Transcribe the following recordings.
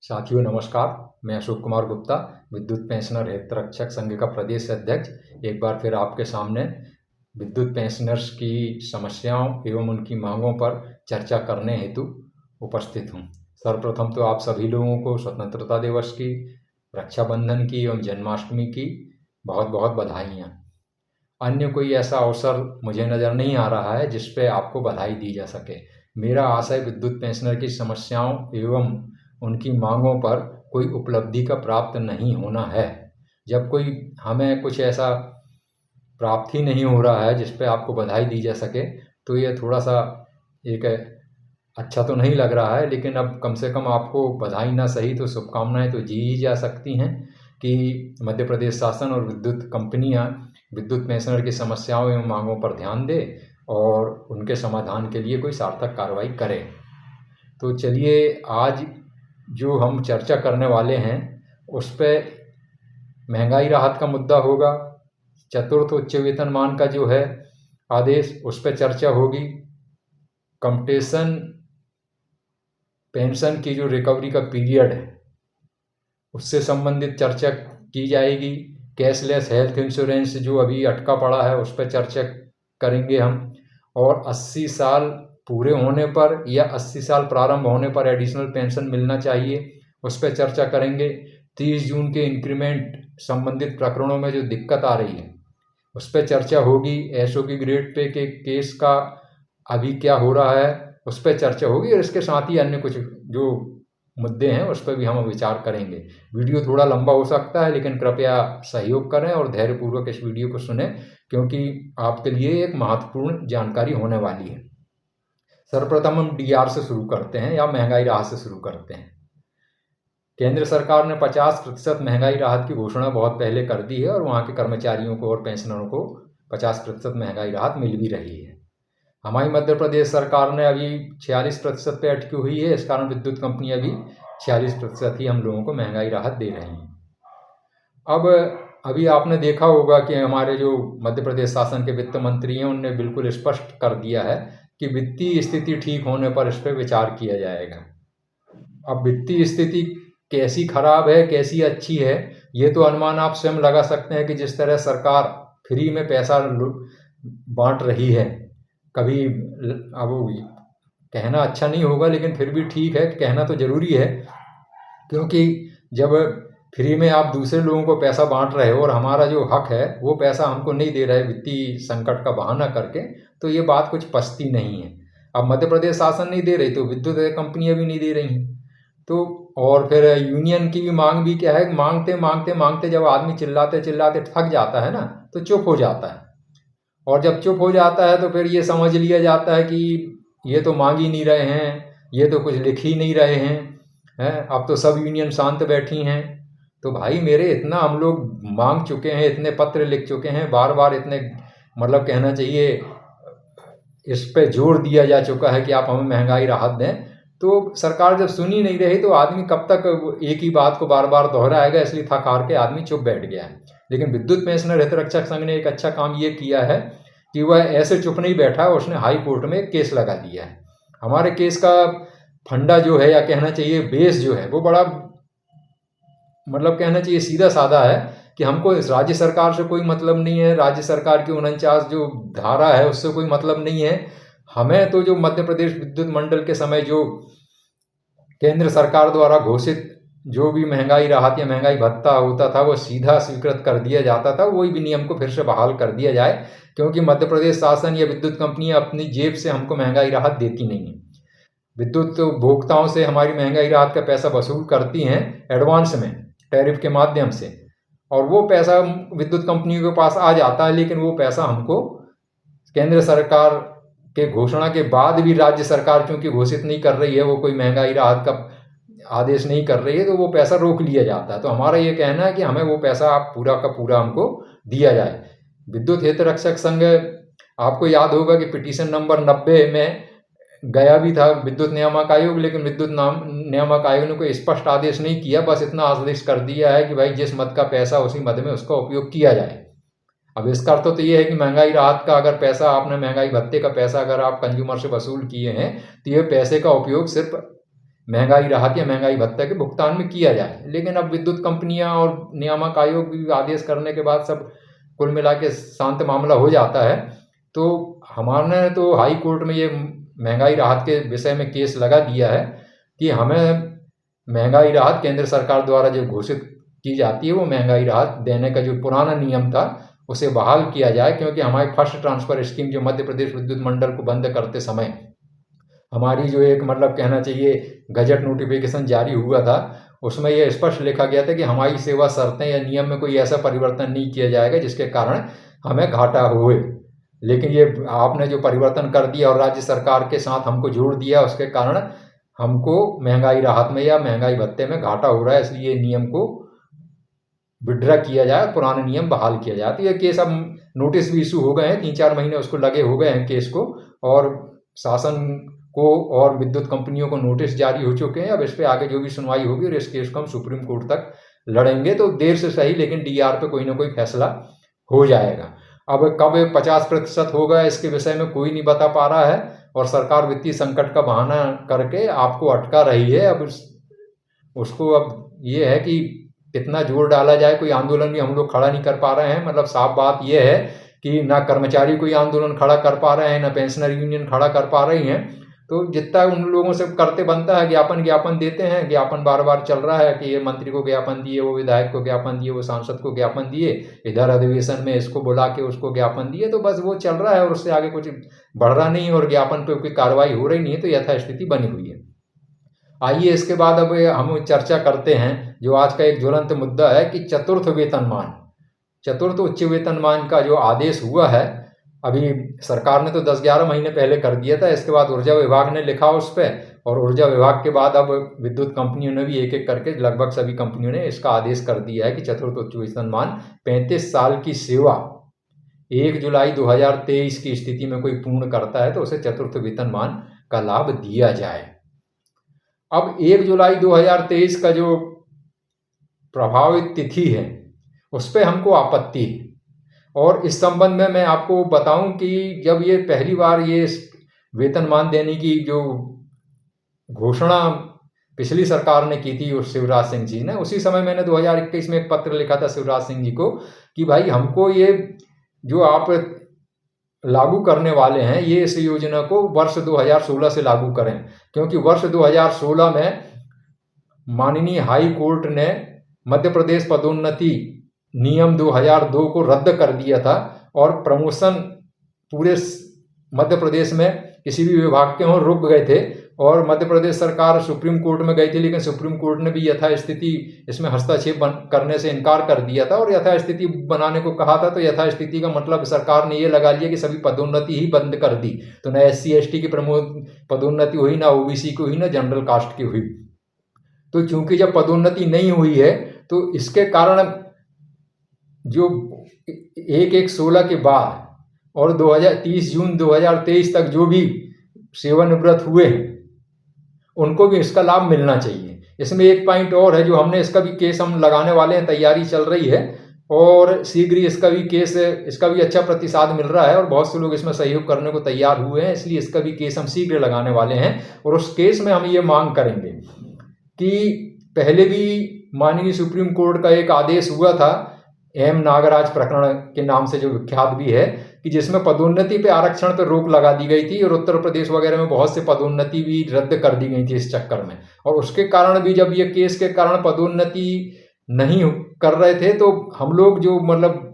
साथियों नमस्कार। मैं अशोक कुमार गुप्ता, विद्युत पेंशनर हितरक्षक संघ का प्रदेश अध्यक्ष, एक बार फिर आपके सामने विद्युत पेंशनर्स की समस्याओं एवं उनकी मांगों पर चर्चा करने हेतु उपस्थित हूँ। सर्वप्रथम तो आप सभी लोगों को स्वतंत्रता दिवस की, रक्षाबंधन की एवं जन्माष्टमी की बहुत बहुत बधाइयाँ। अन्य कोई ऐसा अवसर मुझे नज़र नहीं आ रहा है जिस पे आपको बधाई दी जा सके। मेरा आशय विद्युत पेंशनर की समस्याओं एवं उनकी मांगों पर कोई उपलब्धि का प्राप्त नहीं होना है। जब कोई हमें कुछ ऐसा प्राप्त ही नहीं हो रहा है जिस पे आपको बधाई दी जा सके, तो ये थोड़ा सा एक अच्छा तो नहीं लग रहा है। लेकिन अब कम से कम आपको बधाई ना सही तो शुभकामनाएं तो दी ही जा सकती हैं कि मध्य प्रदेश शासन और विद्युत कंपनियां विद्युत पेंशनर की समस्याओं एवं मांगों पर ध्यान दे और उनके समाधान के लिए कोई सार्थक कार्रवाई करे। तो चलिए, आज जो हम चर्चा करने वाले हैं उस पे महंगाई राहत का मुद्दा होगा, चतुर्थ उच्च वेतनमान का जो है आदेश उस पर चर्चा होगी, कंपटेशन पेंशन की जो रिकवरी का पीरियड है उससे संबंधित चर्चा की जाएगी, कैशलेस हेल्थ इंश्योरेंस जो अभी अटका पड़ा है उस पर चर्चा करेंगे हम, और 80 साल पूरे होने पर या 80 साल प्रारंभ होने पर एडिशनल पेंशन मिलना चाहिए उस पर चर्चा करेंगे। 30 जून के इंक्रीमेंट संबंधित प्रकरणों में जो दिक्कत आ रही है उस पर चर्चा होगी। एसओ की ग्रेड पे के केस का अभी क्या हो रहा है उस पर चर्चा होगी, और इसके साथ ही अन्य कुछ जो मुद्दे हैं उस पर भी हम विचार करेंगे। वीडियो थोड़ा लंबा हो सकता है, लेकिन कृपया सहयोग करें और धैर्यपूर्वक इस वीडियो को सुनें, क्योंकि आपके लिए एक महत्वपूर्ण जानकारी होने वाली है। सर्वप्रथम हम डीआर से शुरू करते हैं या महंगाई राहत से शुरू करते हैं। केंद्र सरकार ने 50% महंगाई राहत की घोषणा बहुत पहले कर दी है और वहाँ के कर्मचारियों को और पेंशनरों को 50% महंगाई राहत मिल भी रही है। हमारी मध्य प्रदेश सरकार ने अभी 46% पे अटकी हुई है। इस कारण विद्युत कंपनियां भी 46% ही हम लोगों को महंगाई राहत दे रही हैं। अब अभी आपने देखा होगा कि हमारे जो मध्य प्रदेश शासन के वित्त मंत्री हैं उनने बिल्कुल स्पष्ट कर दिया है कि वित्तीय स्थिति ठीक होने पर इस पर विचार किया जाएगा। अब वित्तीय स्थिति कैसी खराब है कैसी अच्छी है ये तो अनुमान आप स्वयं लगा सकते हैं कि जिस तरह सरकार फ्री में पैसा बांट रही है, कभी अब कहना अच्छा नहीं होगा लेकिन फिर भी ठीक है, कहना तो जरूरी है, क्योंकि जब फ्री में आप दूसरे लोगों को पैसा बांट रहे हो और हमारा जो हक है वो पैसा हमको नहीं दे रहे वित्तीय संकट का बहाना करके, तो ये बात कुछ पचती नहीं है। अब मध्य प्रदेश शासन नहीं दे रही तो विद्युत कंपनियां भी नहीं दे रही हैं। तो और फिर यूनियन की भी मांग भी क्या है, मांगते मांगते मांगते जब आदमी चिल्लाते चिल्लाते थक जाता है ना तो चुप हो जाता है, और जब चुप हो जाता है तो फिर ये समझ लिया जाता है कि ये तो मांग ही नहीं रहे हैं, ये तो कुछ लिख ही नहीं रहे हैं, अब तो सब यूनियन शांत बैठी हैं। तो भाई मेरे, इतना हम लोग मांग चुके हैं, इतने पत्र लिख चुके हैं, बार बार इतने मतलब कहना चाहिए इस पे जोर दिया जा चुका है कि आप हमें महंगाई राहत दें, तो सरकार जब सुन ही नहीं रही तो आदमी कब तक एक ही बात को बार बार दोहराएगा, इसलिए थक हार के आदमी चुप बैठ गया है। लेकिन विद्युत पेंशनर हितरक्षक संघ ने एक अच्छा काम ये किया है कि वह ऐसे चुप नहीं बैठा, उसने हाई कोर्ट में एक केस लगा दिया है। हमारे केस का फंडा जो है या कहना चाहिए बेस जो है वो बड़ा मतलब कहना चाहिए सीधा साधा है कि हमको इस राज्य सरकार से कोई मतलब नहीं है, राज्य सरकार की 49 जो धारा है उससे कोई मतलब नहीं है। हमें तो जो मध्य प्रदेश विद्युत मंडल के समय जो केंद्र सरकार द्वारा घोषित जो भी महंगाई राहत या महंगाई भत्ता होता था वो सीधा स्वीकृत कर दिया जाता था, वही भी नियम को फिर से बहाल कर दिया जाए, क्योंकि मध्य प्रदेश शासन या विद्युत कंपनियां अपनी जेब से हमको महंगाई राहत देती नहीं है। विद्युत उपभोक्ताओं से हमारी महंगाई राहत का पैसा वसूल करती हैं एडवांस में टैरिफ के माध्यम से, और वो पैसा विद्युत कंपनियों के पास आ जाता है, लेकिन वो पैसा हमको केंद्र सरकार के घोषणा के बाद भी राज्य सरकार चूंकि घोषित नहीं कर रही है, वो कोई महंगाई राहत का आदेश नहीं कर रही है, तो वो पैसा रोक लिया जाता है। तो हमारा ये कहना है कि हमें वो पैसा आप पूरा का पूरा हमको दिया जाए। विद्युत हितरक्षक संघ, आपको याद होगा कि पिटीशन नंबर 90 में गया भी था विद्युत नियामक आयोग, लेकिन विद्युत नियामक आयोग ने कोई स्पष्ट आदेश नहीं किया, बस इतना आदेश कर दिया है कि भाई जिस मद का पैसा उसी मद में उसका उपयोग किया जाए। अब इसका अर्थ तो ये है कि महंगाई राहत का अगर पैसा आपने महंगाई भत्ते का पैसा अगर आप कंज्यूमर से वसूल किए हैं तो ये पैसे का उपयोग सिर्फ महंगाई राहत या महंगाई भत्ते के भुगतान में किया जाए। लेकिन अब विद्युत कंपनियां और नियामक आयोग भी आदेश करने के बाद सब कुल मिला के शांत मामला हो जाता है। तो हमारे तो हाई कोर्ट में ये महंगाई राहत के विषय में केस लगा दिया है कि हमें महंगाई राहत केंद्र सरकार द्वारा जो घोषित की जाती है वो महंगाई राहत देने का जो पुराना नियम था उसे बहाल किया जाए, क्योंकि हमारी फर्स्ट ट्रांसफर स्कीम जो मध्य प्रदेश विद्युत मंडल को बंद करते समय हमारी जो एक मतलब कहना चाहिए गजट नोटिफिकेशन जारी हुआ था, उसमें यह स्पष्ट लिखा गया था कि हमारी सेवा शर्तें या नियम में कोई ऐसा परिवर्तन नहीं किया जाएगा जिसके कारण हमें घाटा हुए। लेकिन ये आपने जो परिवर्तन कर दिया और राज्य सरकार के साथ हमको जोड़ दिया, उसके कारण हमको महंगाई राहत में या महंगाई भत्ते में घाटा हो रहा है, इसलिए नियम को विड्रा किया जाए, पुराने नियम बहाल किया जाए। तो ये केस अब नोटिस भी इशू हो गए हैं, 3-4 महीने उसको लगे हो गए हैं केस को, और शासन को और विद्युत कंपनियों को नोटिस जारी हो चुके हैं। अब इस पर आगे जो भी सुनवाई होगी और इस केस को हम सुप्रीम कोर्ट तक लड़ेंगे, तो देर से सही लेकिन डीआर पे कोई ना कोई फैसला हो जाएगा। अब कब 50% होगा इसके विषय में कोई नहीं बता पा रहा है, और सरकार वित्तीय संकट का बहाना करके आपको अटका रही है। अब उसको अब ये है कि कितना जोर डाला जाए, कोई आंदोलन भी हम लोग खड़ा नहीं कर पा रहे हैं। मतलब साफ बात यह है कि ना कर्मचारी कोई आंदोलन खड़ा कर पा रहे हैं, ना पेंशनर यूनियन खड़ा कर पा रही हैं। तो जितना उन लोगों से करते बनता है, ज्ञापन देते हैं, ज्ञापन बार बार चल रहा है कि ये मंत्री को ज्ञापन दिए, वो विधायक को ज्ञापन दिए, वो सांसद को ज्ञापन दिए, इधर अधिवेशन में इसको बुला के उसको ज्ञापन दिए, तो बस वो चल रहा है और उससे आगे कुछ बढ़ रहा नहीं और ज्ञापन पे कोई कार्रवाई हो रही नहीं है, तो यथास्थिति बनी हुई है। आइए इसके बाद अब हम चर्चा करते हैं जो आज का एक ज्वलंत मुद्दा है कि चतुर्थ उच्च वेतनमान का जो आदेश हुआ है, अभी सरकार ने तो 10-11 महीने पहले कर दिया था, इसके बाद ऊर्जा विभाग ने लिखा उस पर, और ऊर्जा विभाग के बाद अब विद्युत कंपनियों ने भी एक एक करके लगभग सभी कंपनियों ने इसका आदेश कर दिया है कि चतुर्थ उच्च वेतनमान 35 साल की सेवा 1 जुलाई 2023 की स्थिति में कोई पूर्ण करता है तो उसे चतुर्थ वेतनमान का लाभ दिया जाए। अब 1 जुलाई 2023 का जो प्रभावित तिथि है उस पर हमको आपत्ति है, और इस संबंध में मैं आपको बताऊं कि जब ये पहली बार ये वेतनमान देने की जो घोषणा पिछली सरकार ने की थी उस शिवराज सिंह जी ने, उसी समय मैंने 2021 में एक पत्र लिखा था शिवराज सिंह जी को कि भाई हमको ये जो आप लागू करने वाले हैं ये इस योजना को वर्ष 2016 से लागू करें, क्योंकि वर्ष 2016 में माननीय हाई कोर्ट ने मध्य प्रदेश पदोन्नति नियम 2002 को रद्द कर दिया था, और प्रमोशन पूरे मध्य प्रदेश में किसी भी विभाग के हों रुक गए थे, और मध्य प्रदेश सरकार सुप्रीम कोर्ट में गई थी, लेकिन सुप्रीम कोर्ट ने भी यथास्थिति इसमें हस्तक्षेप करने से इनकार कर दिया था और यथास्थिति बनाने को कहा था। तो यथास्थिति का मतलब सरकार ने ये लगा लिया कि सभी पदोन्नति ही बंद कर दी, तो न SC/ST की पदोन्नति हुई, ना OBC की हुई, ना जनरल कास्ट की हुई। तो चूंकि जब पदोन्नति नहीं हुई है तो इसके कारण जो 1/1/16 के बाद और 30 जून 2023 तक जो भी सेवानिवृत्त हुए हैं उनको भी इसका लाभ मिलना चाहिए। इसमें एक पॉइंट और है जो हमने इसका भी केस हम लगाने वाले हैं, तैयारी चल रही है और शीघ्र ही इसका भी अच्छा प्रतिसाद मिल रहा है और बहुत से लोग इसमें सहयोग करने को तैयार हुए हैं, इसलिए इसका भी केस हम शीघ्र लगाने वाले हैं। और उस केस में हम ये मांग करेंगे कि पहले भी माननीय सुप्रीम कोर्ट का एक आदेश हुआ था M नागराज प्रकरण के नाम से जो विख्यात भी है, कि जिसमें पदोन्नति पे आरक्षण पे रोक लगा दी गई थी और उत्तर प्रदेश वगैरह में बहुत से पदोन्नति भी रद्द कर दी गई थी इस चक्कर में। और उसके कारण भी जब ये केस के कारण पदोन्नति नहीं कर रहे थे तो हम लोग जो मतलब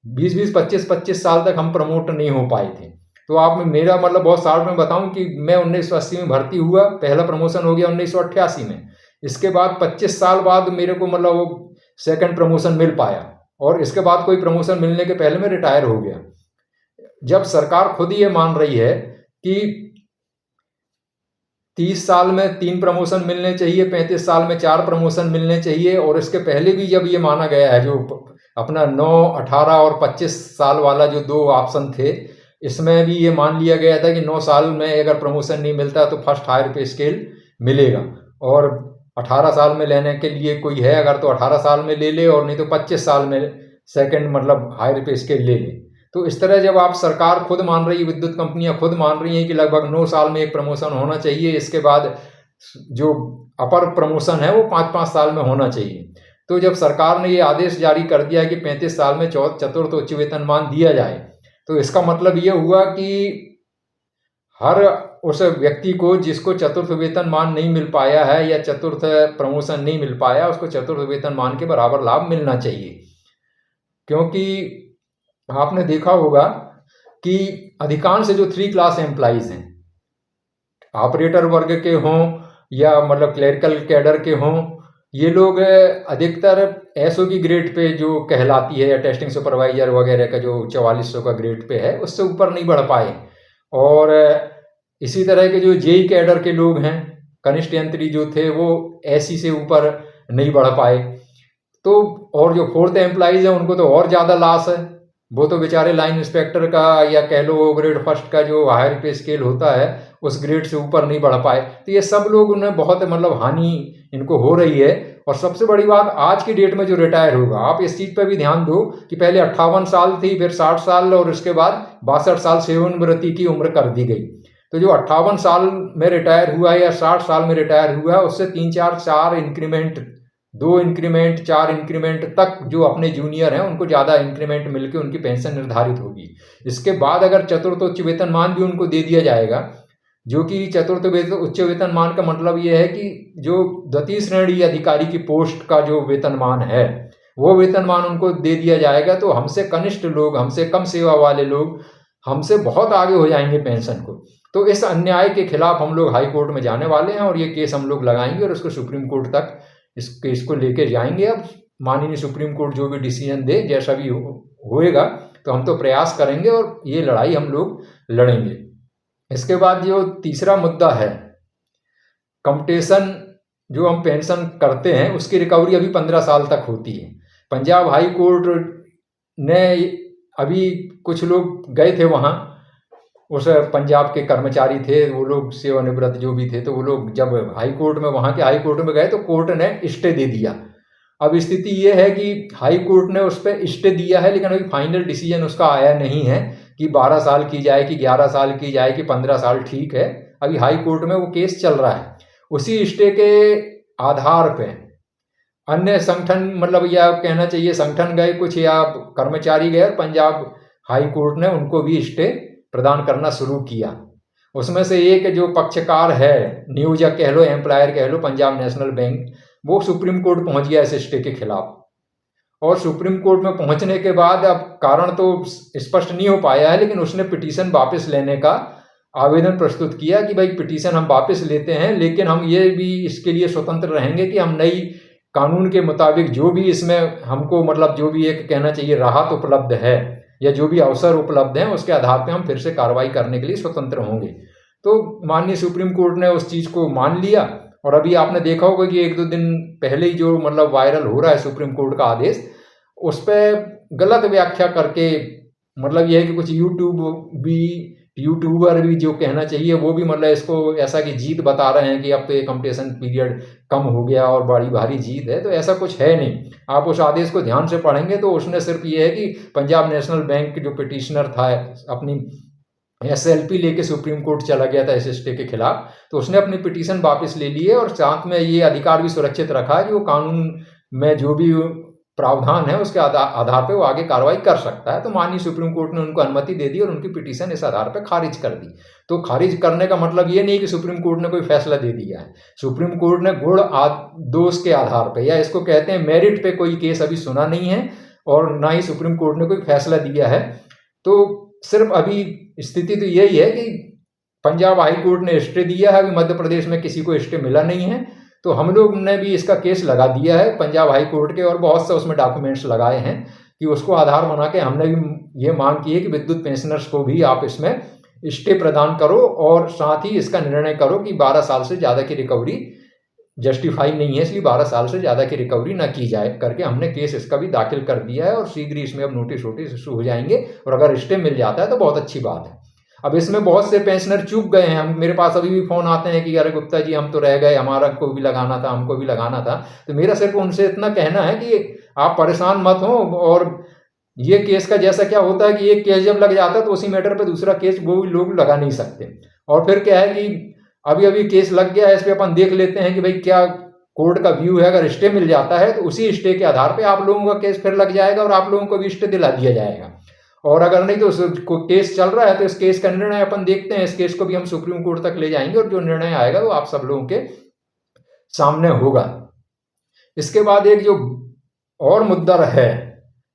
20-20, 25-25 साल तक हम प्रमोट नहीं हो पाए थे। तो आप मेरा मतलब बहुत शॉर्ट में बताऊं कि मैं 1980 में भर्ती हुआ, पहला प्रमोशन हो गया 1988 में। इसके बाद 25 साल बाद मेरे को मतलब वो सेकंड प्रमोशन मिल पाया, और इसके बाद कोई प्रमोशन मिलने के पहले मैं रिटायर हो गया। जब सरकार खुद ये मान रही है कि 30 साल में 3 प्रमोशन मिलने चाहिए, 35 साल में 4 प्रमोशन मिलने चाहिए, और इसके पहले भी जब ये माना गया है जो अपना 9, 18 और 25 साल वाला जो 2 ऑप्शन थे, इसमें भी ये मान लिया गया था कि 9 साल में अगर प्रमोशन नहीं मिलता तो फर्स्ट हायर पे स्केल मिलेगा, और 18 साल में लेने के लिए कोई है अगर तो 18 साल में ले ले, और नहीं तो 25 साल में सेकंड मतलब हायर पे स्केल ले ले। तो इस तरह जब आप सरकार खुद मान रही है, विद्युत कंपनियां खुद मान रही हैं कि लगभग 9 साल में एक प्रमोशन होना चाहिए, इसके बाद जो अपर प्रमोशन है वो 5-5 साल में होना चाहिए। तो जब सरकार ने ये आदेश जारी कर दिया है कि 35 साल में चतुर्थ उच्च वेतनमान दिया जाए, तो इसका मतलब ये हुआ कि हर उस व्यक्ति को जिसको चतुर्थ वेतनमान नहीं मिल पाया है या चतुर्थ प्रमोशन नहीं मिल पाया, उसको चतुर्थ वेतनमान के बराबर लाभ मिलना चाहिए। क्योंकि आपने देखा होगा कि अधिकांश जो 3 क्लास एम्प्लॉइज हैं, ऑपरेटर वर्ग के हों या मतलब क्लरिकल कैडर के हों, ये लोग अधिकतर एसओ की ग्रेड पे जो कहलाती है या टेस्टिंग सुपरवाइजर वगैरह का जो 4400 का ग्रेड पे है, उससे ऊपर नहीं बढ़ पाए। और इसी तरह के जो जेई कैडर के लोग हैं, कनिष्ठ यंत्री जो थे, वो एसई से ऊपर नहीं बढ़ पाए। तो और जो 4th एम्प्लॉइज हैं उनको तो और ज़्यादा लॉस है, वो तो बेचारे लाइन इंस्पेक्टर का या कह लो ग्रेड फर्स्ट का जो हायर पे स्केल होता है उस ग्रेड से ऊपर नहीं बढ़ पाए। तो ये सब लोग उन्हें बहुत मतलब हानि इनको हो रही है। और सबसे बड़ी बात, आज की डेट में जो रिटायर होगा, आप इस चीज़ पर भी ध्यान दो कि पहले 58 साल थी, फिर 60 साल और उसके बाद 62 साल सेवानिवृत्ति की उम्र कर दी गई। तो जो 58 साल में रिटायर हुआ है या 60 साल में रिटायर हुआ है, उससे 3-4 इंक्रीमेंट, 2 इंक्रीमेंट, 4 इंक्रीमेंट तक जो अपने जूनियर हैं उनको ज़्यादा इंक्रीमेंट मिलकर उनकी पेंशन निर्धारित होगी। इसके बाद अगर चतुर्थ उच्च वेतनमान भी उनको दे दिया जाएगा, जो कि चतुर्थ उच्च वेतनमान का मतलब ये है कि जो द्वितीय श्रेणी अधिकारी की पोस्ट का जो वेतनमान है, वो वेतनमान उनको दे दिया जाएगा, तो हमसे कनिष्ठ लोग, हमसे कम सेवा वाले लोग हमसे बहुत आगे हो जाएंगे पेंशन को। तो इस अन्याय के खिलाफ हम लोग हाई कोर्ट में जाने वाले हैं और ये केस हम लोग लगाएंगे और उसको सुप्रीम कोर्ट तक इस केस को लेके जाएंगे। अब माननीय सुप्रीम कोर्ट जो भी डिसीजन दे, जैसा भी होएगा, तो हम तो प्रयास करेंगे और ये लड़ाई हम लोग लड़ेंगे। इसके बाद जो तीसरा मुद्दा है, कम्पटेशन जो हम पेंशन करते हैं उसकी रिकवरी अभी 15 साल तक होती है। पंजाब हाई कोर्ट ने अभी कुछ लोग गए थे वहाँ, उस पंजाब के कर्मचारी थे वो लोग, सेवानिवृत्त जो भी थे, तो वो लोग जब हाई कोर्ट में, वहाँ के हाई कोर्ट में गए तो कोर्ट ने स्टे दे दिया। अब स्थिति ये है कि हाई कोर्ट ने उस पर स्टे दिया है, लेकिन अभी फाइनल डिसीजन उसका आया नहीं है कि 12 साल की जाए कि 11 साल की जाए कि 15 साल ठीक है। अभी हाई कोर्ट में वो केस चल रहा है। उसी स्टे के आधार पे अन्य संगठन, मतलब या कहना चाहिए संगठन गए कुछ या कर्मचारी गए और पंजाब हाई कोर्ट ने उनको भी स्टे प्रदान करना शुरू किया। उसमें से एक जो पक्षकार है, नियोजक कह लो, एम्प्लॉयर कह लो, पंजाब नेशनल बैंक, वो सुप्रीम कोर्ट पहुंच गया इस स्टे के खिलाफ। और सुप्रीम कोर्ट में पहुंचने के बाद अब कारण तो स्पष्ट नहीं हो पाया है, लेकिन उसने पिटीशन वापस लेने का आवेदन प्रस्तुत किया कि भाई पिटीशन हम वापस लेते हैं, लेकिन हम ये भी इसके लिए स्वतंत्र रहेंगे कि हम नई कानून के मुताबिक जो भी इसमें हमको मतलब जो भी एक कहना चाहिए राहत उपलब्ध है या जो भी अवसर उपलब्ध हैं उसके आधार पे हम फिर से कार्रवाई करने के लिए स्वतंत्र होंगे। तो माननीय सुप्रीम कोर्ट ने उस चीज़ को मान लिया। और अभी आपने देखा होगा कि 1-2 दिन पहले ही जो मतलब वायरल हो रहा है सुप्रीम कोर्ट का आदेश, उस पर गलत व्याख्या करके, मतलब यह है कि कुछ यूट्यूबर भी जो कहना चाहिए वो भी मतलब इसको ऐसा कि जीत बता रहे हैं कि अब तो ये कम्पटीशन पीरियड कम हो गया और बड़ी भारी जीत है। तो ऐसा कुछ है नहीं। आप उस आदेश को ध्यान से पढ़ेंगे तो उसने सिर्फ ये है कि पंजाब नेशनल बैंक जो पिटिशनर था, अपनी एसएलपी लेके सुप्रीम कोर्ट चला गया था इस स्टे के खिलाफ, तो उसने अपनी पिटीशन वापस ले ली है और साथ में ये अधिकार भी सुरक्षित रखा है कि वो कानून में जो भी प्रावधान है उसके आधार पे वो आगे कार्रवाई कर सकता है। तो माननीय सुप्रीम कोर्ट ने उनको अनुमति दे दी और उनकी पिटीशन इस आधार पे खारिज कर दी। तो खारिज करने का मतलब ये नहीं कि सुप्रीम कोर्ट ने कोई फैसला दे दिया है। सुप्रीम कोर्ट ने गुण दोष के आधार पे, या इसको कहते हैं मेरिट पे, कोई केस अभी सुना नहीं है और ना ही सुप्रीम कोर्ट ने कोई फैसला दिया है। तो सिर्फ अभी स्थिति तो यही है कि पंजाब हाई कोर्ट ने स्टे दिया है, अभी मध्य प्रदेश में किसी को स्टे मिला नहीं है, तो हम लोग ने भी इसका केस लगा दिया है पंजाब हाई कोर्ट के, और बहुत से उसमें डॉक्यूमेंट्स लगाए हैं कि उसको आधार बना के हमने भी ये मांग की है कि विद्युत पेंशनर्स को भी आप इसमें स्टे प्रदान करो और साथ ही इसका निर्णय करो कि 12 साल से ज़्यादा की रिकवरी जस्टिफाई नहीं है, इसलिए 12 साल से ज़्यादा की रिकवरी ना की जाए करके हमने केस इसका भी दाखिल कर दिया है। और शीघ्र ही इसमें अब नोटिस इशू हो जाएंगे और अगर स्टे मिल जाता है तो बहुत अच्छी बात है। अब इसमें बहुत से पेंशनर चूक गए हैं। हम, मेरे पास अभी भी फ़ोन आते हैं कि अरे गुप्ता जी हम तो रह गए, हमारा को भी लगाना था, हमको भी लगाना था। तो मेरा सिर्फ उनसे इतना कहना है कि आप परेशान मत हो, और ये केस का जैसा क्या होता है कि एक केस जब लग जाता है तो उसी मैटर पे दूसरा केस वो लोग लगा नहीं सकते। और फिर क्या है कि अभी अभी केस लग गया है, इस पर अपन देख लेते हैं कि भाई क्या कोर्ट का व्यू है। अगर स्टे मिल जाता है तो उसी स्टे के आधार पे आप लोगों का केस फिर लग जाएगा और आप लोगों को भी स्टे दिला दिया जाएगा। और अगर नहीं तो केस चल रहा है तो इस केस का निर्णय अपन देखते हैं। इस केस को भी हम सुप्रीम कोर्ट तक ले जाएंगे और जो निर्णय आएगा वो आप सब लोगों के सामने होगा। इसके बाद एक जो और मुद्दा है,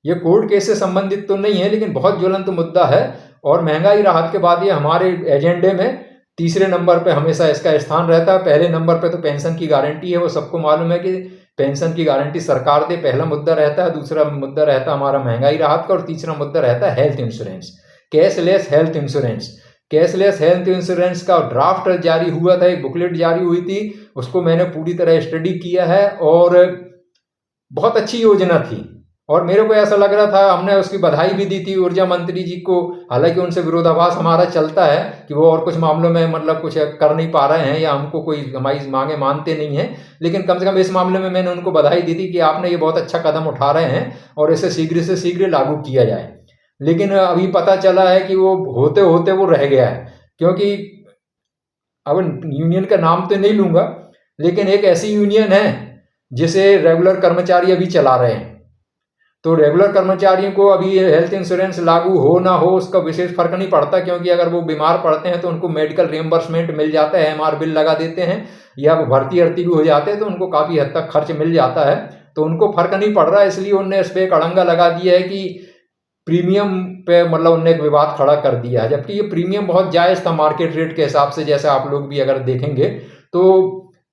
ये कोर्ट केस से संबंधित तो नहीं है लेकिन बहुत ज्वलंत मुद्दा है, और महंगाई राहत के बाद ये हमारे एजेंडे में तीसरे नंबर पे हमेशा इसका स्थान रहता है। पहले नंबर पे तो पेंशन की गारंटी है, वो सबको मालूम है कि पेंशन की गारंटी सरकार दे, पहला मुद्दा रहता है। दूसरा मुद्दा रहता है हमारा महंगाई राहत का, और तीसरा मुद्दा रहता है health insurance, cashless health insurance. Cashless health insurance का ड्राफ्ट जारी हुआ था, एक बुकलेट जारी हुई थी, उसको मैंने पूरी तरह स्टडी किया है और बहुत अच्छी योजना थी। और मेरे को ऐसा लग रहा था, हमने उसकी बधाई भी दी थी ऊर्जा मंत्री जी को, हालांकि उनसे विरोधाभास हमारा चलता है कि वो और कुछ मामलों में मतलब कुछ कर नहीं पा रहे हैं या हमको कोई हमारी मांगे मानते नहीं हैं, लेकिन कम से कम इस मामले में मैंने उनको बधाई दी थी कि आपने ये बहुत अच्छा कदम उठा रहे हैं और इसे शीघ्र से शीघ्र लागू किया जाए। लेकिन अभी पता चला है कि वो होते होते वो रह गया है, क्योंकि अब यूनियन का नाम तो नहीं लूंगा, लेकिन एक ऐसी यूनियन है जिसे रेगुलर कर्मचारी अभी चला रहे हैं। तो रेगुलर कर्मचारियों को अभी हेल्थ इंश्योरेंस लागू हो ना हो उसका विशेष फर्क नहीं पड़ता, क्योंकि अगर वो बीमार पड़ते हैं तो उनको मेडिकल रिएम्बर्समेंट मिल जाता है, एमआर बिल लगा देते हैं, या वो भर्ती भी हो जाते हैं तो उनको काफ़ी हद तक खर्च मिल जाता है, तो उनको फर्क नहीं पड़ रहा है। इसलिए उनने इस पर एक अड़ंगा लगा दिया है कि प्रीमियम पे मतलब उनने एक विवाद खड़ा कर दिया है, जबकि ये प्रीमियम बहुत जायज़ था मार्केट रेट के हिसाब से। जैसे आप लोग भी अगर देखेंगे तो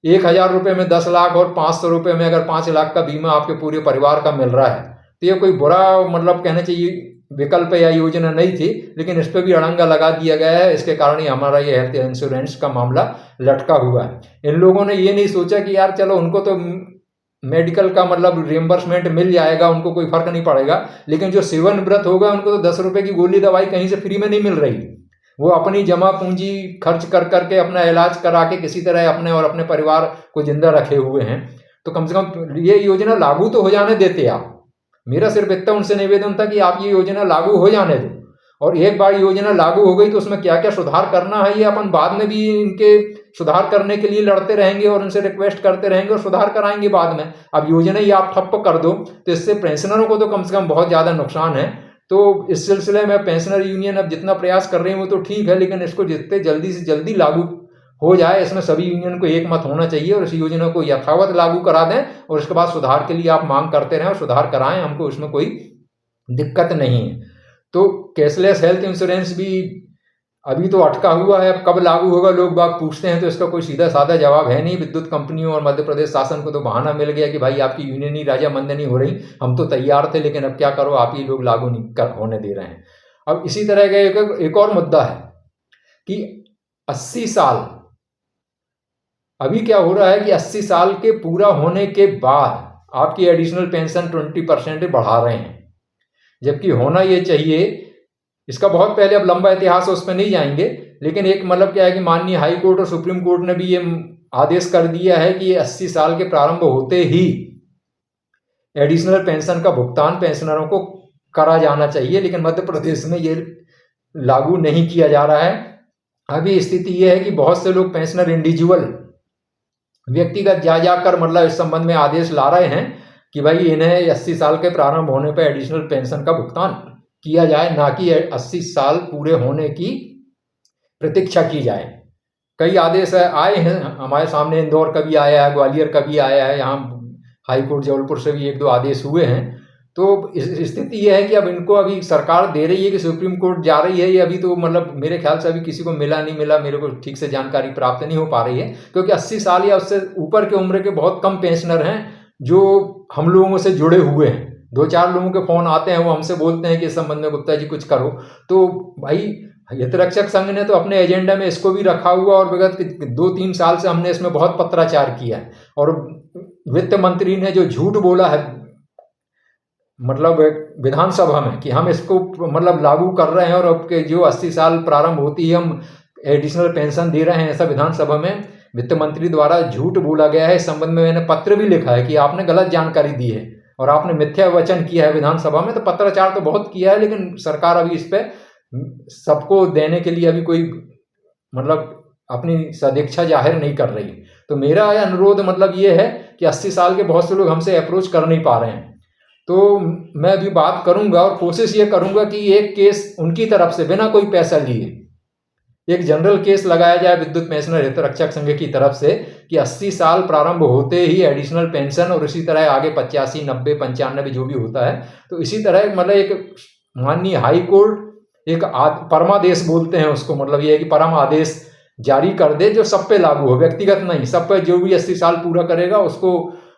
1,000 रुपये में 10 लाख और 500 रुपये में अगर 5 लाख का बीमा आपके पूरे परिवार का मिल रहा है, तो ये कोई बुरा मतलब कहना चाहिए विकल्प या योजना नहीं थी, लेकिन इस पर भी अड़ंगा लगा दिया गया है। इसके कारण ही हमारा ये हेल्थ इंश्योरेंस का मामला लटका हुआ है। इन लोगों ने ये नहीं सोचा कि यार चलो उनको तो मेडिकल का मतलब रिएम्बर्समेंट मिल जाएगा, उनको कोई फर्क नहीं पड़ेगा, लेकिन जो सेवानिवृत्त होगा उनको तो 10 रुपये की गोली दवाई कहीं से फ्री में नहीं मिल रही। वो अपनी जमा पूंजी खर्च कर करके अपना इलाज करा के किसी तरह अपने और अपने परिवार को जिंदा रखे हुए हैं। तो कम से कम ये योजना लागू तो हो जाने देते आप। मेरा सिर्फ इतना उनसे निवेदन था कि आप ये योजना लागू हो जाने दो, और एक बार योजना लागू हो गई तो उसमें क्या क्या सुधार करना है ये अपन बाद में भी इनके सुधार करने के लिए लड़ते रहेंगे और उनसे रिक्वेस्ट करते रहेंगे और सुधार कराएंगे बाद में। अब योजना ही आप ठप्प कर दो तो इससे पेंशनरों को तो कम से कम बहुत ज़्यादा नुकसान है। तो इस सिलसिले में पेंशनर यूनियन अब जितना प्रयास कर रही है वो तो ठीक है, लेकिन इसको जितने जल्दी से जल्दी लागू हो जाए, इसमें सभी यूनियन को एक मत होना चाहिए और इस योजना को यथावत लागू करा दें, और उसके बाद सुधार के लिए आप मांग करते रहें और सुधार कराएं, हमको उसमें कोई दिक्कत नहीं है। तो कैशलेस हेल्थ इंश्योरेंस भी अभी तो अटका हुआ है, अब कब लागू होगा लोग बाग पूछते हैं तो इसका कोई सीधा साधा जवाब है नहीं। विद्युत कंपनियों और मध्य प्रदेश शासन को तो बहाना मिल गया कि भाई आपकी यूनियन ही राजामंद नहीं हो रही, हम तो तैयार थे लेकिन अब क्या करो, आप ही लोग लागू नहीं होने दे रहे हैं। अब इसी तरह का एक और मुद्दा है कि 80 साल, अभी क्या हो रहा है कि 80 साल के पूरा होने के बाद आपकी एडिशनल पेंशन 20% बढ़ा रहे हैं, जबकि होना ये चाहिए, इसका बहुत पहले अब लंबा इतिहास है उस पर नहीं जाएंगे, लेकिन एक मतलब क्या है कि माननीय हाई कोर्ट और सुप्रीम कोर्ट ने भी ये आदेश कर दिया है कि 80 साल के प्रारंभ होते ही एडिशनल पेंशन का भुगतान पेंशनरों को करा जाना चाहिए, लेकिन मध्य प्रदेश में ये लागू नहीं किया जा रहा है। अभी स्थिति ये है कि बहुत से लोग पेंशनर इंडिविजुअल व्यक्तिगत जा जाकर मतलब इस संबंध में आदेश ला रहे हैं कि भाई इन्हें 80 साल के प्रारंभ होने पर एडिशनल पेंशन का भुगतान किया जाए, ना कि 80 साल पूरे होने की प्रतीक्षा की जाए। कई आदेश आए हैं हमारे सामने, इंदौर का भी आया है, ग्वालियर का भी आया है, यहाँ हाई कोर्ट जबलपुर से भी 1-2 आदेश हुए हैं। तो स्थिति यह है कि अब इनको अभी सरकार दे रही है कि सुप्रीम कोर्ट जा रही है, ये अभी तो मतलब मेरे ख्याल से अभी किसी को मिला नहीं मिला, मेरे को ठीक से जानकारी प्राप्त नहीं हो पा रही है, क्योंकि 80 साल या उससे ऊपर के उम्र के बहुत कम पेंशनर हैं जो हम लोगों से जुड़े हुए हैं। 2-4 लोगों के फ़ोन आते हैं, वो हमसे बोलते हैं कि इस संबंध में गुप्ता जी कुछ करो। तो भाई हितरक्षक संघ ने तो अपने एजेंडा में इसको भी रखा हुआ, और विगत 2-3 साल से हमने इसमें बहुत पत्राचार किया है, और वित्त मंत्री ने जो झूठ बोला है मतलब विधानसभा में कि हम इसको मतलब लागू कर रहे हैं और अब के जो 80 साल प्रारंभ होती है हम एडिशनल पेंशन दे रहे हैं, ऐसा विधानसभा में वित्त मंत्री द्वारा झूठ बोला गया है। इस संबंध में मैंने पत्र भी लिखा है कि आपने गलत जानकारी दी है और आपने मिथ्या वचन किया है विधानसभा में। तो पत्राचार तो बहुत किया है, लेकिन सरकार अभी इस पर सबको देने के लिए अभी कोई मतलब अपनी सदिच्छा जाहिर नहीं कर रही। तो मेरा अनुरोध मतलब ये है कि 80 साल के बहुत से लोग हमसे अप्रोच कर नहीं पा रहे हैं, तो मैं अभी बात करूंगा और कोशिश ये करूंगा कि एक केस उनकी तरफ से बिना कोई पैसा लिए एक जनरल केस लगाया जाए विद्युत पेंशनर हितरक्षक संघ की तरफ से कि 80 साल प्रारंभ होते ही एडिशनल पेंशन और इसी तरह आगे 85, 90, 95 जो भी होता है, तो इसी तरह मतलब एक माननीय हाई कोर्ट एक परमादेश बोलते हैं उसको, मतलब ये है कि परम आदेश जारी कर दे जो सब पे लागू हो, व्यक्तिगत नहीं, सब पे जो भी 80 साल पूरा करेगा उसको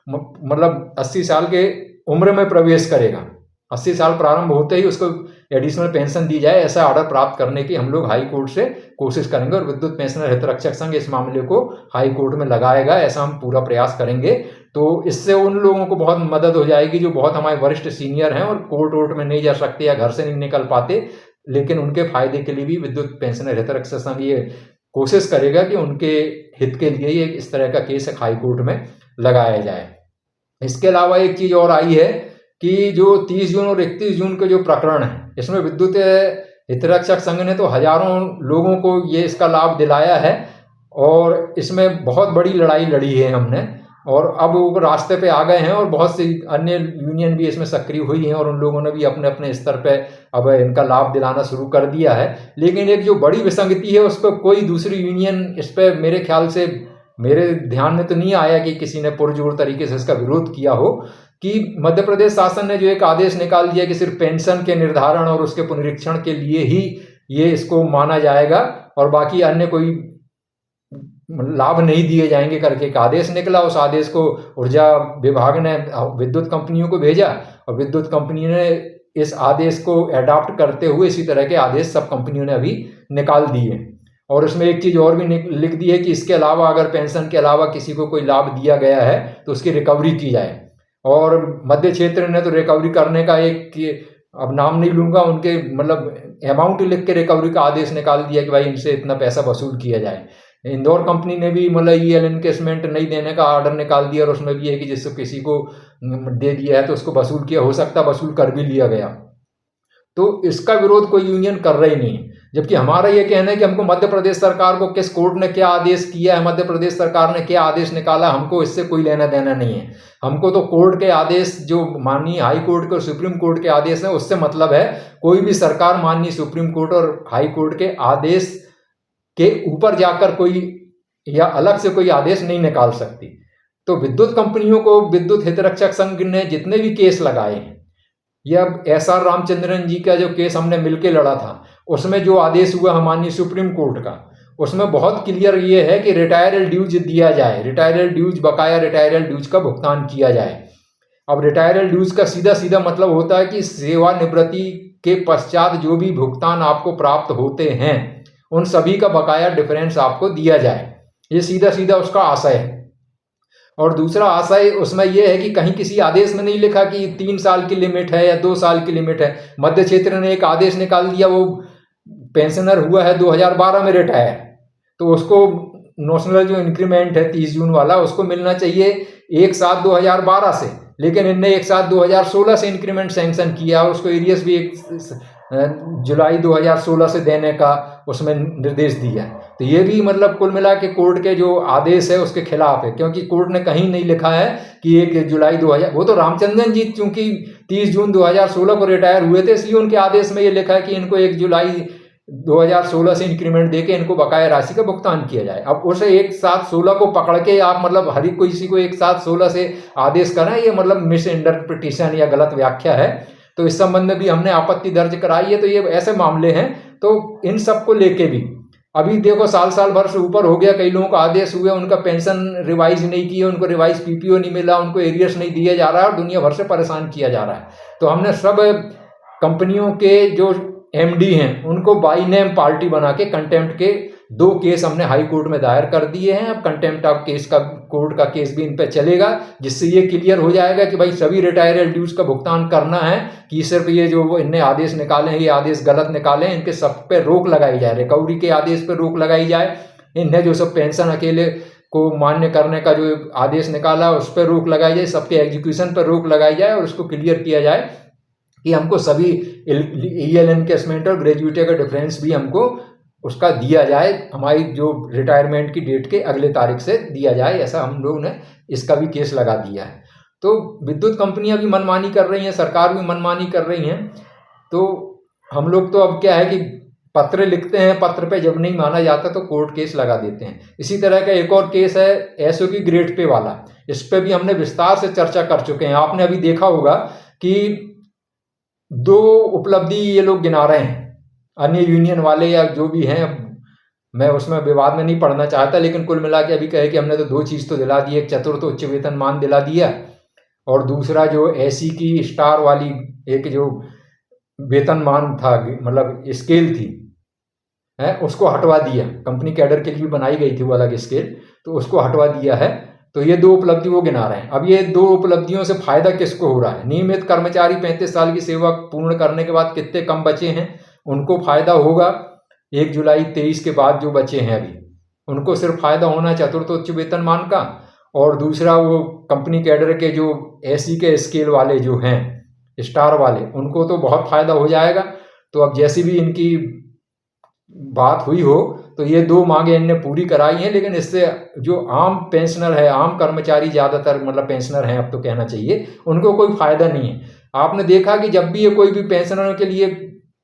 मतलब 80 साल के उम्र में प्रवेश करेगा, 80 साल प्रारंभ होते ही उसको एडिशनल पेंशन दी जाए, ऐसा ऑर्डर प्राप्त करने की हम लोग हाई कोर्ट से कोशिश करेंगे और विद्युत पेंशनर हितरक्षक संघ इस मामले को हाई कोर्ट में लगाएगा, ऐसा हम पूरा प्रयास करेंगे। तो इससे उन लोगों को बहुत मदद हो जाएगी जो बहुत हमारे वरिष्ठ सीनियर हैं और कोर्ट वोर्ट में नहीं जा सकते या घर से नहीं निकल पाते, लेकिन उनके फायदे के लिए भी विद्युत पेंशनर हितरक्षक संघ ये कोशिश करेगा कि उनके हित के लिए ये इस तरह का केस हाई कोर्ट में लगाया जाए। इसके अलावा एक चीज और आई है कि जो 30 जून और 31 जून के जो प्रकरण है, इसमें विद्युत हितरक्षक संघ ने तो हजारों लोगों को ये इसका लाभ दिलाया है और इसमें बहुत बड़ी लड़ाई लड़ी है हमने, और अब वो रास्ते पे आ गए हैं और बहुत सी अन्य यूनियन भी इसमें सक्रिय हुई हैं और उन लोगों ने भी अपने अपने स्तर पे अब इनका लाभ दिलाना शुरू कर दिया है। लेकिन एक जो बड़ी विसंगति है उस पर कोई दूसरी यूनियन इस पर मेरे ख्याल से, मेरे ध्यान में तो नहीं आया कि किसी ने पुरजोर तरीके से इसका विरोध किया हो, कि मध्य प्रदेश शासन ने जो एक आदेश निकाल दिया कि सिर्फ पेंशन के निर्धारण और उसके पुनरीक्षण के लिए ही ये इसको माना जाएगा और बाकी अन्य कोई लाभ नहीं दिए जाएंगे करके एक आदेश निकला। उस आदेश को ऊर्जा विभाग ने विद्युत कंपनियों को भेजा और विद्युत कंपनी ने इस आदेश को अडॉप्ट करते हुए इसी तरह के आदेश सब कंपनियों ने अभी निकाल दिए। और उसमें एक चीज़ और भी लिख दी है कि इसके अलावा अगर पेंशन के अलावा किसी को कोई लाभ दिया गया है तो उसकी रिकवरी की जाए। और मध्य क्षेत्र ने तो रिकवरी करने का एक, अब नाम नहीं लूंगा, उनके मतलब अमाउंट लिख के रिकवरी का आदेश निकाल दिया कि भाई इनसे इतना पैसा वसूल किया जाए। इंदौर कंपनी ने भी मतलब ईएल एनकेसमेंट नहीं देने का ऑर्डर निकाल दिया और उसमें भी है कि जिससे किसी को दे दिया है तो उसको वसूल किया, हो सकता वसूल कर भी लिया गया। तो इसका विरोध कोई यूनियन कर रही नहीं, जबकि हमारा ये कहना है कि हमको मध्य प्रदेश सरकार को किस कोर्ट ने क्या आदेश किया है, मध्य प्रदेश सरकार ने क्या आदेश निकाला, हमको इससे कोई लेना देना नहीं है। हमको तो कोर्ट के आदेश, जो माननीय हाई कोर्ट के और सुप्रीम कोर्ट के आदेश हैं उससे मतलब है। कोई भी सरकार माननीय सुप्रीम कोर्ट और हाई कोर्ट के आदेश के ऊपर जाकर कोई या अलग से कोई आदेश नहीं निकाल सकती। तो विद्युत कंपनियों को विद्युत हितरक्षक संघ ने जितने भी केस लगाए हैं, या SR रामचंद्रन जी का जो केस हमने मिलकर लड़ा था, उसमें जो आदेश हुआ हमारी सुप्रीम कोर्ट का, उसमें बहुत क्लियर ये है कि रिटायरल ड्यूज दिया जाए, रिटायरल ड्यूज, बकाया रिटायरल ड्यूज का भुगतान किया जाए। अब रिटायरल ड्यूज का सीधा सीधा मतलब होता है कि सेवानिवृत्ति के पश्चात जो भी भुगतान आपको प्राप्त होते हैं उन सभी का बकाया डिफरेंस आपको दिया जाए, ये सीधा सीधा उसका आशय है। और दूसरा आशय उसमें यह है कि कहीं किसी आदेश में नहीं लिखा कि 3 साल की लिमिट है या 2 साल की लिमिट है। मध्य क्षेत्र ने एक आदेश निकाल दिया, वो पेंशनर हुआ है 2012 में रिटायर, तो उसको नॉशनल जो इंक्रीमेंट है 30 जून वाला उसको मिलना चाहिए 1/7/2012 से, लेकिन इनने 1/7/2016 से इंक्रीमेंट सैंक्शन किया और उसको एरियस भी 1 जुलाई 2016 से देने का उसमें निर्देश दिया है। तो ये भी मतलब कुल मिला के कोर्ट के जो आदेश है उसके खिलाफ है, क्योंकि कोर्ट ने कहीं नहीं लिखा है कि 1 जुलाई 2000, वो तो रामचंद्रन जी चूंकि 30 जून 2016 को रिटायर हुए थे इसलिए उनके आदेश में ये लिखा है कि इनको 1 जुलाई 2016 से इंक्रीमेंट देके इनको बकाया राशि का भुगतान किया जाए। अब उसे 1/7/16 को पकड़ के आप मतलब हर किसी को 1/7/16 से आदेश करें, ये मतलब मिस इंटरप्रिटेशन या गलत व्याख्या है। तो इस संबंध में भी हमने आपत्ति दर्ज कराई है। तो ये ऐसे मामले हैं, तो इन सब को लेके भी अभी देखो साल भर से ऊपर हो गया, कई लोगों का आदेश हुए, उनका पेंशन रिवाइज नहीं किया, उनको रिवाइज पीपीओ नहीं मिला, उनको एरियर्स नहीं दिया जा रहा है और दुनिया भर से परेशान किया जा रहा है। तो हमने सब कंपनियों के जो एमडी हैं उनको बाई नेम पार्टी बना के कंटेम्प्ट के 2 केस हमने हाई कोर्ट में दायर कर दिए हैं। अब कंटेम्प्ट ऑफ केस का कोर्ट का केस भी इन पे चलेगा, जिससे ये क्लियर हो जाएगा कि भाई सभी रिटायरल ड्यूज का भुगतान करना है, कि सिर्फ ये जो इनने आदेश निकाले हैं ये आदेश गलत निकाले हैं, इनके सब पे रोक लगाई जाए, रिकवरी के आदेश पे रोक लगाई जाए, इन्हें जो सब पेंशन अकेले को मान्य करने का जो आदेश निकाला उस पर रोक लगाई जाए, सबके एग्जीक्यूशन पर रोक लगाई जाए और उसको क्लियर किया जाए कि हमको सभी ईएल एनकेसमेंट और ग्रेजुएटी का डिफरेंस भी हमको उसका दिया जाए, हमारी जो रिटायरमेंट की डेट के अगले तारीख से दिया जाए, ऐसा हम लोगों ने इसका भी केस लगा दिया है। तो विद्युत कंपनियां भी मनमानी कर रही हैं, सरकार भी मनमानी कर रही हैं। तो हम लोग तो अब क्या है कि पत्र लिखते हैं, पत्र पे जब नहीं माना जाता तो कोर्ट केस लगा देते हैं। इसी तरह का एक और केस है एसओ की ग्रेड पे वाला, इस पे भी हमने विस्तार से चर्चा कर चुके हैं। आपने अभी देखा होगा कि 2 उपलब्धि ये लोग गिना रहे हैं, अन्य यूनियन वाले या जो भी हैं, मैं उसमें विवाद में नहीं पड़ना चाहता, लेकिन कुल मिला के अभी कहे कि हमने तो 2 चीज़ तो दिला दी, एक चतुर्थ उच्च वेतनमान दिला दिया और दूसरा जो एसी की स्टार वाली एक जो वेतनमान था, मतलब स्केल थी, है, उसको हटवा दिया। कंपनी कैडर के लिए बनाई गई थी वो अलग स्केल, तो उसको हटवा दिया है। तो ये 2 उपलब्धि वो गिना रहे हैं। अब ये 2 उपलब्धियों से फायदा किसको हो रहा है? नियमित कर्मचारी 35 साल की सेवा पूर्ण करने के बाद कितने कम बचे हैं उनको फायदा होगा। 1 जुलाई 23 के बाद जो बचे हैं अभी, उनको सिर्फ फायदा होना है चतुर्थ उच्च वेतनमान का, और दूसरा वो कंपनी कैडर के जो एसी के स्केल वाले जो हैं, स्टार वाले, उनको तो बहुत फायदा हो जाएगा। तो अब जैसी भी इनकी बात हुई हो तो ये 2 मांगे इनने पूरी कराई हैं, लेकिन इससे जो आम पेंशनर है, आम कर्मचारी ज़्यादातर मतलब पेंशनर हैं अब तो कहना चाहिए, उनको कोई फायदा नहीं है। आपने देखा कि जब भी ये कोई भी पेंशनरों के लिए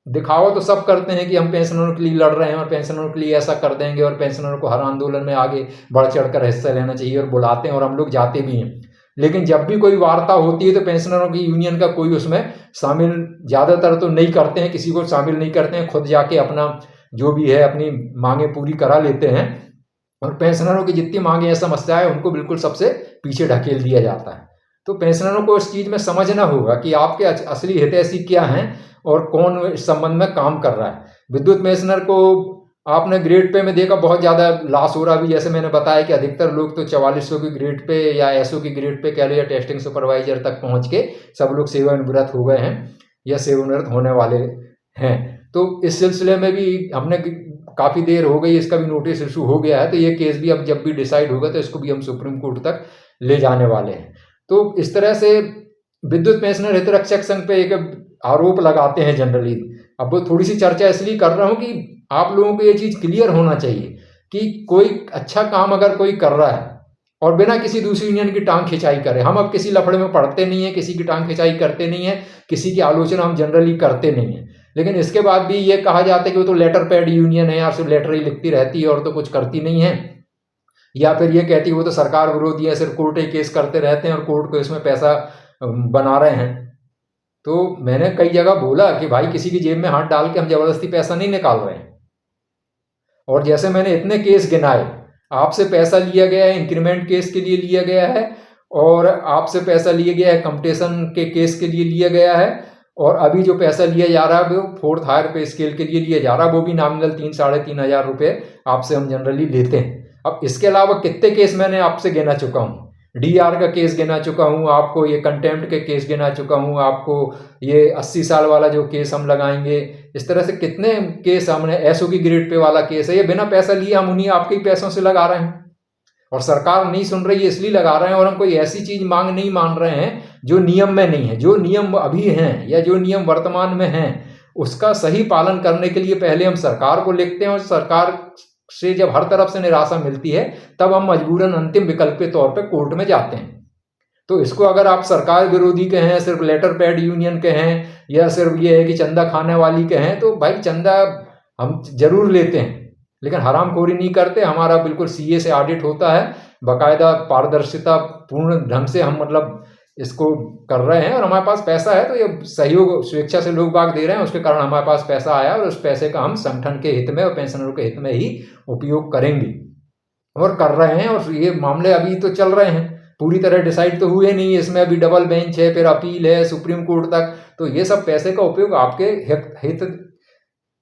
दिखावा तो सब करते हैं कि हम पेंशनरों के लिए लड़ रहे हैं और पेंशनरों के लिए ऐसा कर देंगे और पेंशनरों को हर आंदोलन में आगे बढ़ चढ़ कर हिस्सा लेना चाहिए और बुलाते हैं और हम लोग जाते भी हैं। लेकिन जब भी कोई वार्ता होती है तो पेंशनरों की यूनियन का कोई उसमें शामिल ज़्यादातर तो नहीं करते हैं, किसी को शामिल नहीं करते हैं, खुद जाके अपना जो भी है अपनी मांगे पूरी करा लेते हैं और पेंशनरों की जितनी मांगे या समस्याएं उनको बिल्कुल सबसे पीछे ढकेल दिया जाता है। तो पेंशनरों को इस चीज़ में समझना होगा कि आपके असली हितैषी क्या हैं और कौन इस संबंध में काम कर रहा है। विद्युत पेंशनर को आपने ग्रेड पे में देखा बहुत ज़्यादा लॉस हो रहा भी, जैसे मैंने बताया कि अधिकतर लोग तो 4400 की ग्रेड पे या एसओ की ग्रेड पे कह लो या टेस्टिंग सुपरवाइजर तक पहुंच के सब लोग सेवानिवृत्त हो गए हैं या सेवानिवृत्त होने वाले हैं। तो इस सिलसिले में भी हमने काफ़ी देर हो गई, इसका भी नोटिस इशू हो गया है, तो ये केस भी अब जब भी डिसाइड होगा तो इसको भी हम सुप्रीम कोर्ट तक ले जाने वाले हैं। तो इस तरह से विद्युत पेंशनर हितरक्षक संघ पे एक आरोप लगाते हैं जनरली। अब वो थोड़ी सी चर्चा इसलिए कर रहा हूँ कि आप लोगों को ये चीज़ क्लियर होना चाहिए कि कोई अच्छा काम अगर कोई कर रहा है और बिना किसी दूसरी यूनियन की टांग खिंचाई करे, हम अब किसी लफड़े में पड़ते नहीं हैं, किसी की टांग खिंचाई करते नहीं है, किसी की आलोचना हम जनरली करते नहीं हैं, लेकिन इसके बाद भी ये कहा जाता है कि वो तो लेटर पैड यूनियन है यार, सिर्फ लेटर ही लिखती रहती है और तो कुछ करती नहीं है, या फिर ये कहती है वो तो सरकार विरोधी है, सिर्फ कोर्ट ही केस करते रहते हैं और कोर्ट को इसमें पैसा बना रहे हैं। तो मैंने कई जगह बोला कि भाई किसी की जेब में हाथ डाल के हम जबरदस्ती पैसा नहीं निकाल रहे हैं। और जैसे मैंने इतने केस गिनाए, आपसे पैसा लिया गया है इंक्रीमेंट केस के लिए लिया गया है, और आपसे पैसा लिया गया है कंपटीशन के केस के लिए लिया गया है, और अभी जो पैसा लिया जा रहा है वो 4th हायर पे स्केल के लिए लिया जा रहा है, वो भी नॉमिनल 3-3.5 रुपये आपसे हम जनरली लेते हैं। अब इसके अलावा कितने केस मैंने आपसे गिना चुका हूँ, डीआर का केस गिना चुका हूँ आपको, ये कंटेम्प्ट के केस गिना चुका हूँ आपको, ये 80 साल वाला जो केस हम लगाएंगे, इस तरह से कितने केस हमने, एसओ की ग्रेड पे वाला केस है, ये बिना पैसा लिए हम उन्हीं आपके पैसों से लगा रहे हैं और सरकार नहीं सुन रही है इसलिए लगा रहे हैं, और हम कोई ऐसी चीज मांग नहीं मान रहे हैं जो नियम में नहीं है। जो नियम अभी हैं या जो नियम वर्तमान में हैं उसका सही पालन करने के लिए पहले हम सरकार को लिखते हैं, और सरकार से जब हर तरफ से निराशा मिलती है तब हम मजबूरन अंतिम विकल्प के तौर पे कोर्ट में जाते हैं। तो इसको अगर आप सरकार विरोधी के हैं, सिर्फ लेटर पैड यूनियन के हैं, या सिर्फ ये है कि चंदा खाने वाली के हैं, तो भाई चंदा हम जरूर लेते हैं लेकिन हरामखोरी नहीं करते। हमारा बिल्कुल सीए से ऑडिट होता है, बाकायदा पारदर्शिता पूर्ण ढंग से हम मतलब इसको कर रहे हैं, और हमारे पास पैसा है तो ये सहयोग स्वेच्छा से लोग बाग दे रहे हैं, उसके कारण हमारे पास पैसा आया और उस पैसे का हम संगठन के हित में और पेंशनरों के हित में ही उपयोग करेंगे और कर रहे हैं। और ये मामले अभी तो चल रहे हैं, पूरी तरह डिसाइड तो हुए नहीं, इसमें अभी डबल बेंच है, फिर अपील है सुप्रीम कोर्ट तक। तो ये सब पैसे का उपयोग आपके हित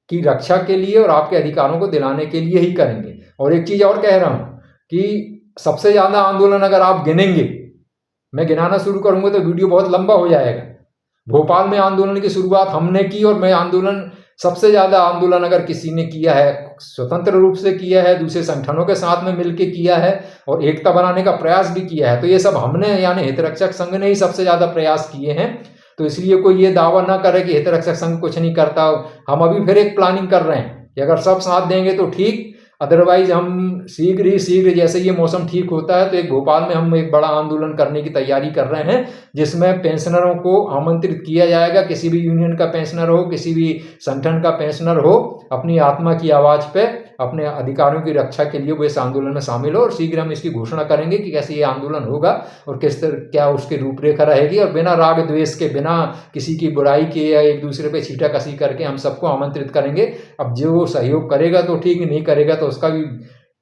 की रक्षा के लिए और आपके अधिकारों को दिलाने के लिए ही करेंगे। और एक चीज़ और कह रहा हूँ कि सबसे ज़्यादा आंदोलन अगर आप गिनेंगे, मैं गिनाना शुरू करूंगा तो वीडियो बहुत लंबा हो जाएगा। भोपाल में आंदोलन की शुरुआत हमने की, और मैं आंदोलन सबसे ज़्यादा आंदोलन अगर किसी ने किया है स्वतंत्र रूप से किया है, दूसरे संगठनों के साथ में मिलकर किया है और एकता बनाने का प्रयास भी किया है, तो ये सब हमने यानी हितरक्षक संघ ने ही सबसे ज़्यादा प्रयास किए हैं। तो इसलिए कोई ये दावा ना करे कि हितरक्षक संघ कुछ नहीं करता। हम अभी फिर एक प्लानिंग कर रहे हैं कि अगर सब साथ देंगे तो ठीक, अदरवाइज हम शीघ्र जैसे ये मौसम ठीक होता है तो एक भोपाल में हम एक बड़ा आंदोलन करने की तैयारी कर रहे हैं, जिसमें पेंशनरों को आमंत्रित किया जाएगा। किसी भी यूनियन का पेंशनर हो, किसी भी संगठन का पेंशनर हो, अपनी आत्मा की आवाज़ पे अपने अधिकारों की रक्षा के लिए वो इस आंदोलन में शामिल हो। और शीघ्र हम इसकी घोषणा करेंगे कि कैसे ये आंदोलन होगा और किस तरह क्या उसकी रूपरेखा रहेगी, और बिना राग द्वेष के, बिना किसी की बुराई के या एक दूसरे पे छींटाकशी करके हम सबको आमंत्रित करेंगे। अब जो सहयोग करेगा तो ठीक, नहीं करेगा तो उसका भी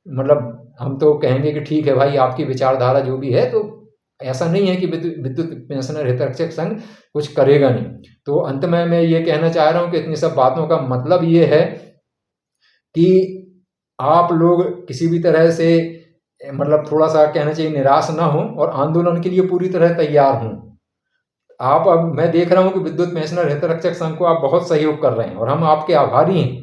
मतलब हम तो कहेंगे कि ठीक है भाई, आपकी विचारधारा जो भी है। तो ऐसा नहीं है कि विद्युत पेंशनर हितरक्षक संघ कुछ करेगा नहीं। तो अंत में मैं ये कहना चाह रहा हूँ कि इतनी सब बातों का मतलब ये है कि आप लोग किसी भी तरह से मतलब थोड़ा सा कहना चाहिए निराश ना हो और आंदोलन के लिए पूरी तरह तैयार हों। आप, अब मैं देख रहा हूँ कि विद्युत पेंशनर हितरक्षक संघ को आप बहुत सहयोग कर रहे हैं और हम आपके आभारी हैं।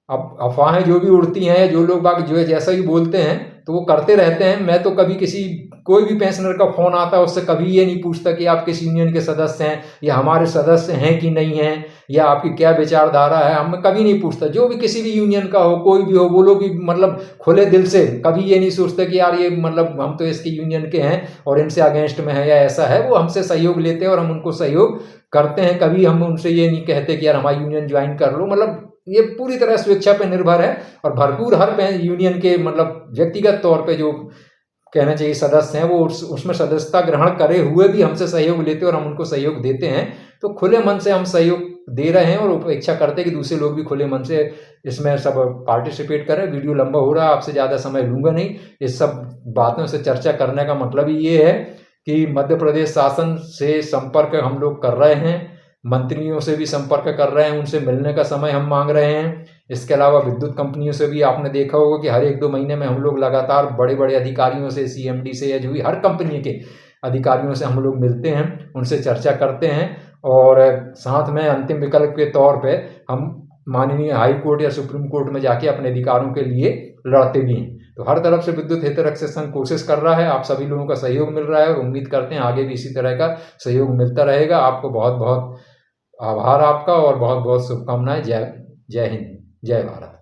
अब अफवाहें जो भी उड़ती हैं, जो लोग बाग जो है जैसा ही बोलते हैं तो वो करते रहते हैं। मैं तो कभी किसी कोई भी पेंशनर का फ़ोन आता है उससे कभी ये नहीं पूछता कि आप किस यूनियन के सदस्य हैं या हमारे सदस्य हैं कि नहीं हैं या आपकी क्या विचारधारा है, हम कभी नहीं पूछता। जो भी किसी भी यूनियन का हो, कोई भी हो, वो लोग भी मतलब खुले दिल से कभी ये नहीं सोचते कि यार ये मतलब हम तो इसके यूनियन के हैं और इनसे अगेंस्ट में है या ऐसा है। वो हमसे सहयोग लेते हैं और हम उनको सहयोग करते हैं। कभी हम उनसे ये नहीं कहते कि यार हमारी यूनियन ज्वाइन कर लो। मतलब ये पूरी तरह स्वेच्छा पे निर्भर है और भरपूर हर यूनियन के मतलब व्यक्तिगत तौर पे जो कहना चाहिए सदस्य हैं वो उसमें सदस्यता ग्रहण करे हुए भी हमसे सहयोग लेते हैं और हम उनको सहयोग देते हैं। तो खुले मन से हम सहयोग दे रहे हैं और अपेक्षा करते हैं कि दूसरे लोग भी खुले मन से इसमें सब पार्टिसिपेट करें। वीडियो लंबा हो रहा है, आपसे ज़्यादा समय लूँगा नहीं। इस सब बातों से चर्चा करने का मतलब ही ये है कि मध्य प्रदेश शासन से संपर्क हम लोग कर रहे हैं, मंत्रियों से भी संपर्क कर रहे हैं, उनसे मिलने का समय हम मांग रहे हैं। इसके अलावा विद्युत कंपनियों से भी आपने देखा होगा कि हर 1-2 महीने में हम लोग लगातार बड़े बड़े अधिकारियों से, सीएमडी से या जो भी हर कंपनी के अधिकारियों से हम लोग मिलते हैं, उनसे चर्चा करते हैं। और साथ में अंतिम विकल्प के तौर पे हम माननीय हाई कोर्ट या सुप्रीम कोर्ट में जाके अपने अधिकारों के लिए लड़ते भी हैं। तो हर तरफ से विद्युत हितरक्षक संघ कोशिश कर रहा है, आप सभी लोगों का सहयोग मिल रहा है और उम्मीद करते हैं आगे भी इसी तरह का सहयोग मिलता रहेगा। आपको बहुत बहुत आभार आपका और बहुत बहुत शुभकामनाएं। जय हिंद, जय भारत।